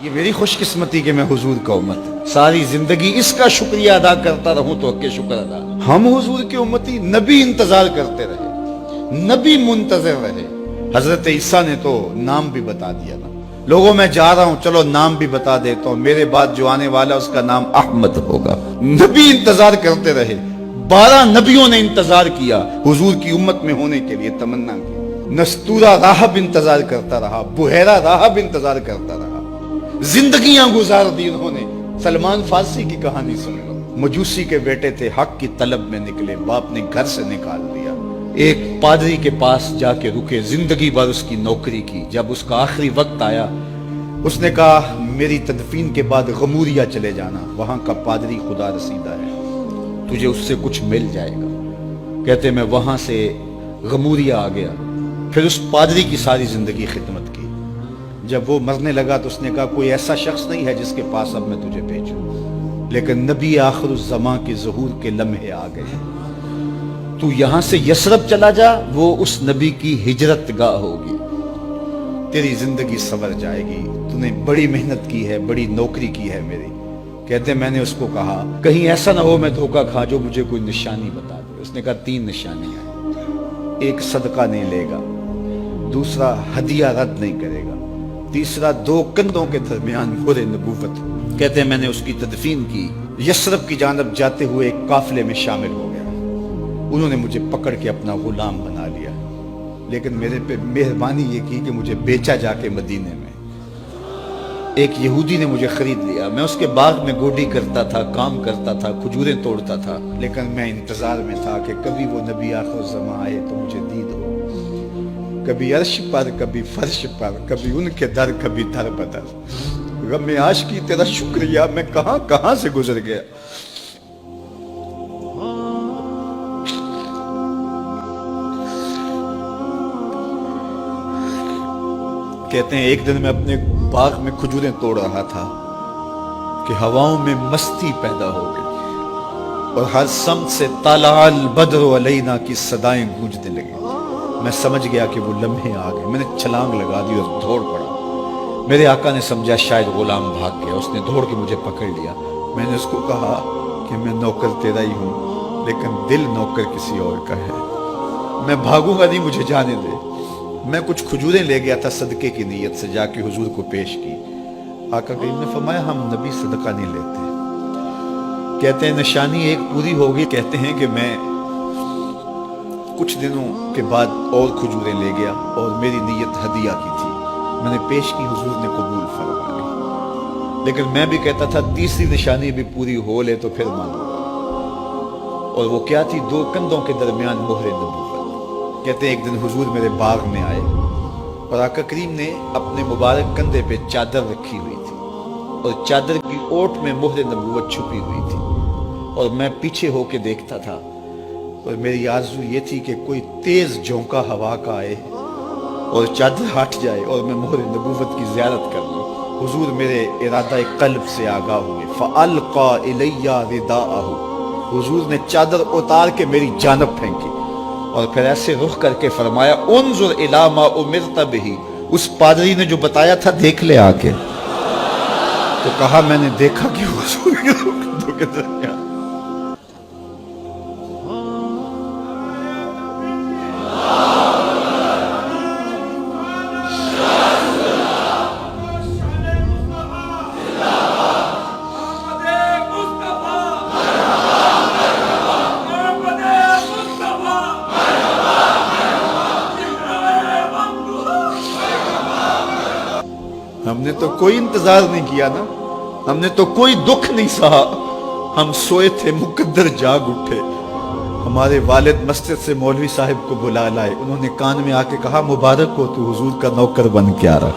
یہ میری خوش قسمتی کہ میں حضور کا امت ساری زندگی اس کا شکریہ ادا کرتا رہوں تو کہ شکر ادا. ہم حضور کے امتی نبی انتظار کرتے رہے, نبی منتظر رہے. حضرت عیسیٰ نے تو نام بھی بتا دیا نا, لوگوں میں جا رہا ہوں چلو نام بھی بتا دیتا ہوں, میرے بعد جو آنے والا اس کا نام احمد ہوگا. نبی انتظار کرتے رہے, 12 نبیوں نے انتظار کیا حضور کی امت میں ہونے کے لیے, تمنا کی. نستورہ راہب انتظار کرتا رہا, بحیرہ راہب انتظار کرتا رہا, زندگیاں گزار دی انہوں نے. سلمان فارسی کی کہانی سن لو, مجوسی کے بیٹے تھے, حق کی طلب میں نکلے, باپ نے گھر سے نکال دیا. ایک پادری کے پاس جا کے رکے, زندگی بھر اس کی نوکری کی. جب اس کا آخری وقت آیا اس نے کہا میری تدفین کے بعد غموریا چلے جانا, وہاں کا پادری خدا رسیدہ ہے, تجھے اس سے کچھ مل جائے گا. کہتے میں وہاں سے غموریا آ گیا. پھر اس پادری کی ساری زندگی خدمت کی. جب وہ مرنے لگا تو اس نے کہا کوئی ایسا شخص نہیں ہے جس کے پاس اب میں تجھے بھیجوں, لیکن نبی آخر الزمان کے ظہور کے لمحے آ گئے. تو یہاں سے یثرب چلا جا, وہ اس نبی کی ہجرت گاہ ہوگی, تیری زندگی سنور جائے گی. تو نے بڑی محنت کی ہے, بڑی نوکری کی ہے میری. کہتے میں نے اس کو کہا کہیں ایسا نہ ہو میں دھوکہ کھا جو مجھے کوئی نشانی بتا دے. اس نے کہا 3 نشانیاں, ایک صدقہ نہیں لے گا, دوسرا ہدیہ رد نہیں کرے گا, تیسرا 2 کندھوں کے درمیان مہر نبوت. کہتے ہیں میں نے اس کی تدفین کی, یثرب کی جانب جاتے ہوئے ایک قافلے میں شامل ہو گیا. انہوں نے مجھے پکڑ کے اپنا غلام بنا لیا, لیکن میرے پہ مہربانی یہ کی کہ مجھے بیچا جا کے مدینے میں. ایک یہودی نے مجھے خرید لیا. میں اس کے باغ میں گوڈی کرتا تھا, کام کرتا تھا, کھجوریں توڑتا تھا, لیکن میں انتظار میں تھا کہ کبھی وہ نبی آخر الزمان آئے تو مجھے دید ہو. کبھی عرش پر, کبھی فرش پر, کبھی ان کے در, کبھی در بدر. غم عاشقی تیرا شکریہ میں کہاں کہاں سے گزر گیا. کہتے ہیں ایک دن میں اپنے باغ میں کھجوریں توڑ رہا تھا کہ ہواؤں میں مستی پیدا ہو گئی, اور ہر سمت سے طلع البدر علینا کی صدائیں گونجنے لگی. میں سمجھ گیا کہ وہ لمحے آ گئے. میں نے چھلانگ لگا دی اور دوڑ پڑا. میرے آقا نے سمجھا شاید غلام بھاگ گیا, اس نے دوڑ کے مجھے پکڑ لیا. میں نے اس کو کہا کہ میں نوکر تیرا ہی ہوں, لیکن دل نوکر کسی اور کا ہے. میں بھاگوں گا نہیں, مجھے جانے دے. میں کچھ کھجوریں لے گیا تھا صدقے کی نیت سے, جا کے حضور کو پیش کی. آقا کریم نے فرمایا ہم نبی صدقہ نہیں لیتے. کہتے ہیں نشانی ایک پوری ہوگی. کہتے ہیں کہ میں کچھ دنوں کے بعد اور کھجوریں لے گیا, اور میری نیت ہدیہ کی تھی. میں نے پیش کی, حضور نے قبول فرما لی. لیکن میں بھی کہتا تھا تیسری نشانی بھی پوری ہو لے تو پھر مانوں گا. اور وہ کیا تھی؟ 2 کندھوں کے درمیان مہر نبوت. کہتے ہیں ایک دن حضور میرے باغ میں آئے, اور آقا کریم نے اپنے مبارک کندھے پہ چادر رکھی ہوئی تھی, اور چادر کی اوٹ میں مہر نبوت چھپی ہوئی تھی. اور میں پیچھے ہو کے دیکھتا تھا, اور میری آرزو یہ تھی کہ کوئی تیز جھونکا ہوا کا آئے اور چادر ہٹ جائے اور میں مہر نبوت کی زیارت کر لوں. حضور میرے ارادہ قلب سے آگاہ ہوئے. فَأَلْقَى إِلَيَّ رِدَاءَهُ, حضور نے چادر اتار کے میری جانب پھینکی, اور پھر ایسے رخ کر کے فرمایا انظر الی ما امرت بہ, اس پادری نے جو بتایا تھا دیکھ لے آ کے. تو کہا میں نے دیکھا کہ حضور کے کندھوں کے درمیان. ہم نے تو کوئی انتظار نہیں کیا نا, ہم نے تو کوئی دکھ نہیں سہا. ہم سوئے تھے, مقدر جاگ اٹھے. ہمارے والد مسجد سے مولوی صاحب کو بلا لائے. انہوں نے کان میں آ کے کہا مبارک ہو, تو حضور کا نوکر بن کے آ رہا.